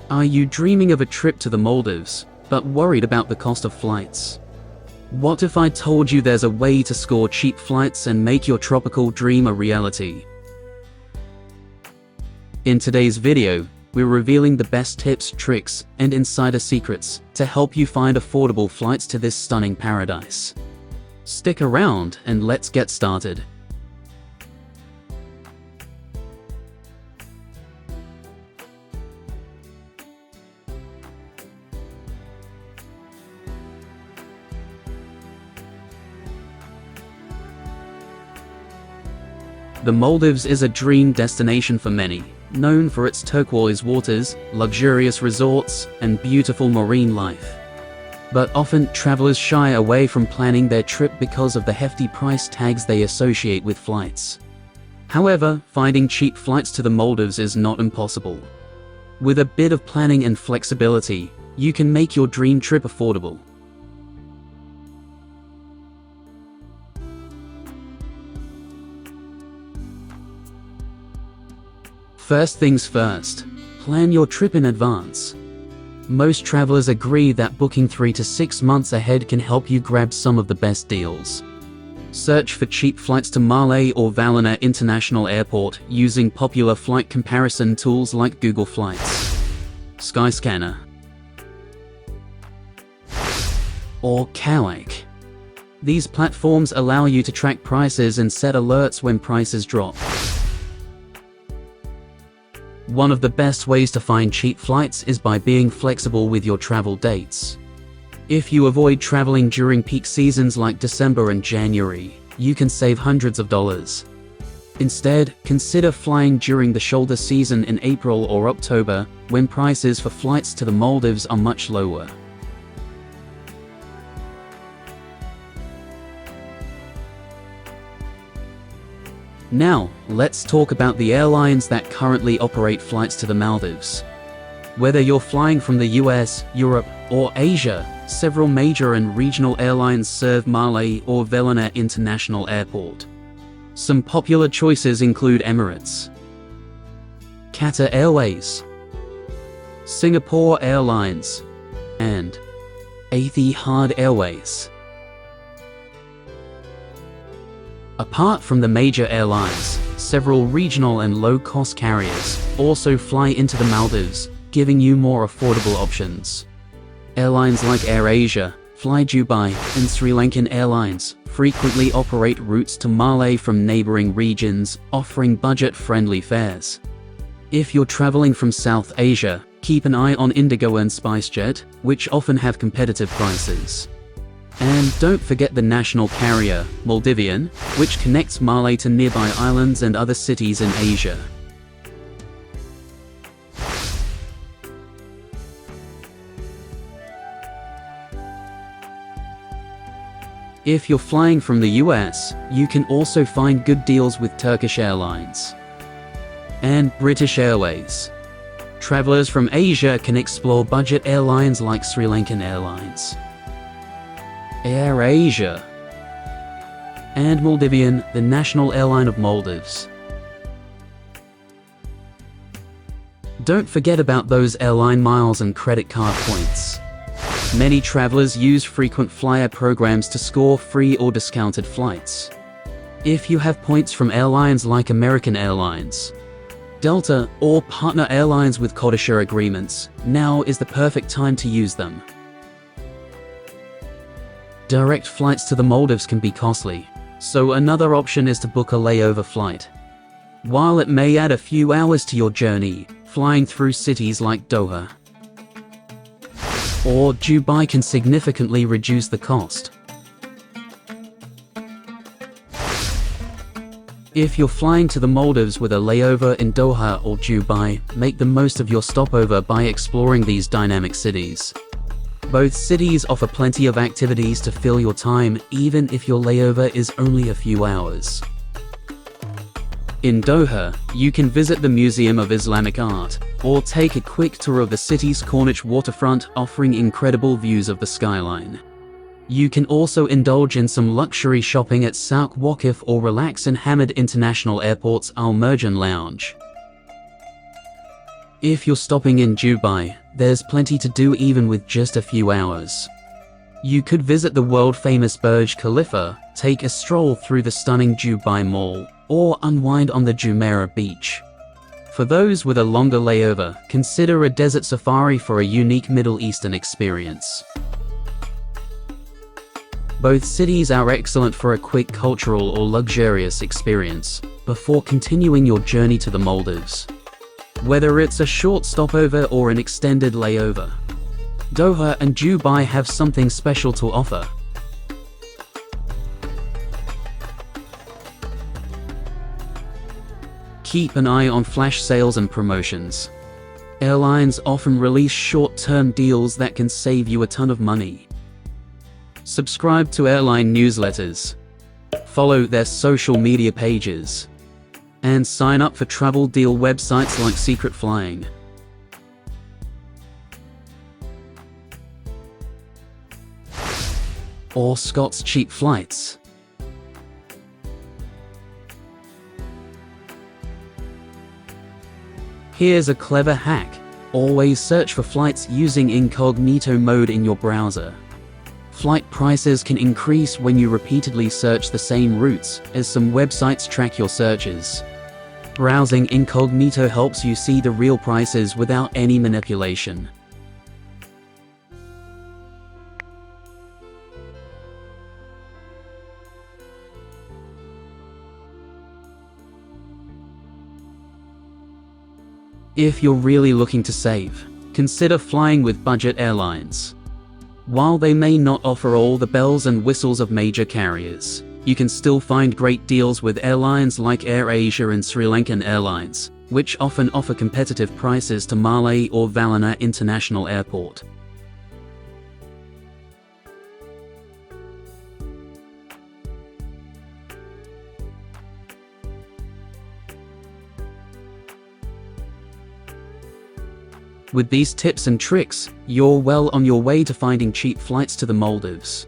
Are you dreaming of a trip to the Maldives, but worried about the cost of flights? What if I told you there's a way to score cheap flights and make your tropical dream a reality? In today's video, we're revealing the best tips, tricks, and insider secrets to help you find affordable flights to this stunning paradise. Stick around and let's get started. The Maldives is a dream destination for many, known for its turquoise waters, luxurious resorts, and beautiful marine life. But often, travelers shy away from planning their trip because of the hefty price tags they associate with flights. However, finding cheap flights to the Maldives is not impossible. With a bit of planning and flexibility, you can make your dream trip affordable. First things first, plan your trip in advance. Most travelers agree that booking 3 to 6 months ahead can help you grab some of the best deals. Search for cheap flights to Malé or Valona International Airport using popular flight comparison tools like Google Flights, Skyscanner, or Kayak. These platforms allow you to track prices and set alerts when prices drop. One of the best ways to find cheap flights is by being flexible with your travel dates. If you avoid traveling during peak seasons like December and January, you can save hundreds of dollars. Instead, consider flying during the shoulder season in April or October, when prices for flights to the Maldives are much lower. Now, let's talk about the airlines that currently operate flights to the Maldives. Whether you're flying from the US, Europe, or Asia, several major and regional airlines serve Malé or Valona International Airport. Some popular choices include Emirates, Qatar Airways, Singapore Airlines, and Etihad Airways. Apart from the major airlines, several regional and low-cost carriers also fly into the Maldives, giving you more affordable options. Airlines like AirAsia, Fly Dubai, and Sri Lankan Airlines frequently operate routes to Malé from neighboring regions, offering budget-friendly fares. If you're traveling from South Asia, keep an eye on Indigo and SpiceJet, which often have competitive prices. And don't forget the national carrier, Maldivian, which connects Malé to nearby islands and other cities in Asia. If you're flying from the US, you can also find good deals with Turkish Airlines and British Airways. Travelers from Asia can explore budget airlines like Sri Lankan Airlines, AirAsia, and Maldivian, the national airline of Maldives. Don't forget about those airline miles and credit card points. Many travelers use frequent flyer programs to score free or discounted flights. If you have points from airlines like American Airlines, Delta, or partner airlines with codeshare agreements, now is the perfect time to use them. Direct flights to the Maldives can be costly, so another option is to book a layover flight. While it may add a few hours to your journey, flying through cities like Doha or Dubai can significantly reduce the cost. If you're flying to the Maldives with a layover in Doha or Dubai, make the most of your stopover by exploring these dynamic cities. Both cities offer plenty of activities to fill your time, even if your layover is only a few hours. In Doha, you can visit the Museum of Islamic Art, or take a quick tour of the city's Corniche waterfront, offering incredible views of the skyline. You can also indulge in some luxury shopping at Souk Waqif or relax in Hamad International Airport's Al Merjan Lounge. If you're stopping in Dubai, there's plenty to do even with just a few hours. You could visit the world-famous Burj Khalifa, take a stroll through the stunning Dubai Mall, or unwind on the Jumeirah beach. For those with a longer layover, consider a desert safari for a unique Middle Eastern experience. Both cities are excellent for a quick cultural or luxurious experience, before continuing your journey to the Maldives. Whether it's a short stopover or an extended layover, Doha and Dubai have something special to offer. Keep an eye on flash sales and promotions. Airlines often release short-term deals that can save you a ton of money. Subscribe to airline newsletters, follow their social media pages, and sign up for travel deal websites like Secret Flying. Or Scott's Cheap Flights. Here's a clever hack. Always search for flights using Incognito mode in your browser. Flight prices can increase when you repeatedly search the same routes, as some websites track your searches. Browsing Incognito helps you see the real prices without any manipulation. If you're really looking to save, consider flying with budget airlines. While they may not offer all the bells and whistles of major carriers, you can still find great deals with airlines like AirAsia and Sri Lankan Airlines, which often offer competitive prices to Malé or Valona International Airport. With these tips and tricks, you're well on your way to finding cheap flights to the Maldives.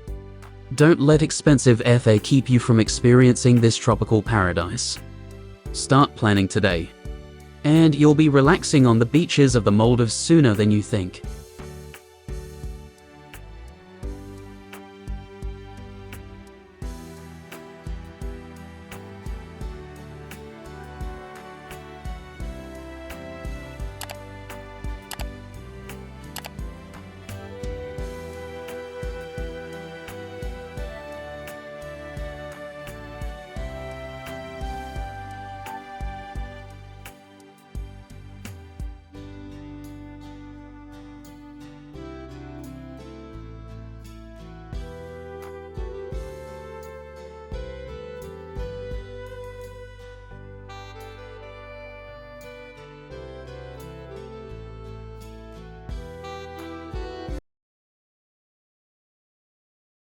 Don't let expensive airfare keep you from experiencing this tropical paradise. Start planning today, and you'll be relaxing on the beaches of the Maldives sooner than you think.